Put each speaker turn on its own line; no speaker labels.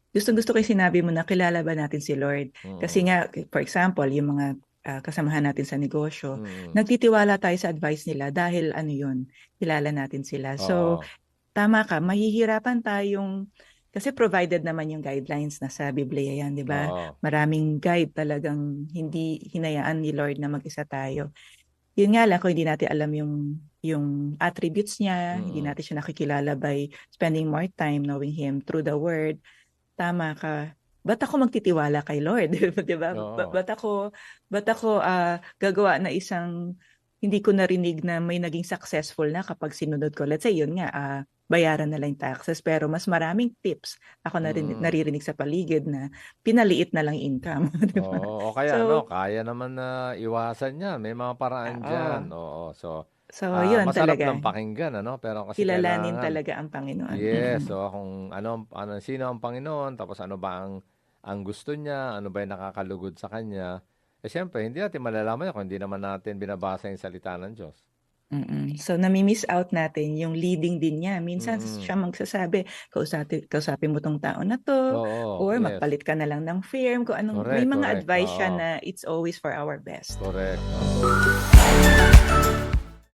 Gustong-gusto ko yung sinabi mo na kilala ba natin si Lord. Kasi
Mm.
nga, for example, yung mga kasamahan natin sa negosyo,
Mm.
nagtitiwala tayo sa advice nila dahil ano yun, kilala natin sila. So,
Oo.
tama ka, mahihirapan tayong, kasi provided naman yung guidelines na sa Biblia yan, di ba?
Oo.
Maraming guide talagang hindi hinayaan ni Lord na mag-isa tayo. Yun nga lang, kung hindi natin alam yung attributes niya, hindi
Mm.
natin siya nakikilala by spending more time knowing Him through the Word, tama ka. Ba't ako magtitiwala kay Lord? 'Di ba?
Oo.
Ba't ako gagawa na isang hindi ko narinig na may naging successful na kapag sinunod ko. Let's say, yun nga, bayaran na lang yung taxes. Pero mas maraming tips ako
Mm.
naririnig sa paligid na pinaliit na lang income. 'Di ba?
Oo, o kaya ano,
So,
kaya naman na iwasan 'yan, may mga paraan diyan,
oo.
oo. So,
So, yun
masarap
talaga.
lang pakinggan ano, pero kasi
Kilalanin
kailangan
talaga ang Panginoon.
yes,
Mm-mm.
so kung sino ang Panginoon, tapos ano ba ang gusto niya, ano ba yung nakakalugod sa kanya, eh siyempre hindi natin malalaman yan kung hindi naman natin binabasa yung salita ng Diyos.
Mm. So, nami-miss out natin yung leading din niya. Minsan
Mm.
siya magsasabi, kausapin mo tong tao na to,
Oo,
or
yes.
magpalit ka na lang ng firm, kung anong, may
Correct,
mga
correct.
advice siya
Oo.
na it's always for our best.
Correct. Oo.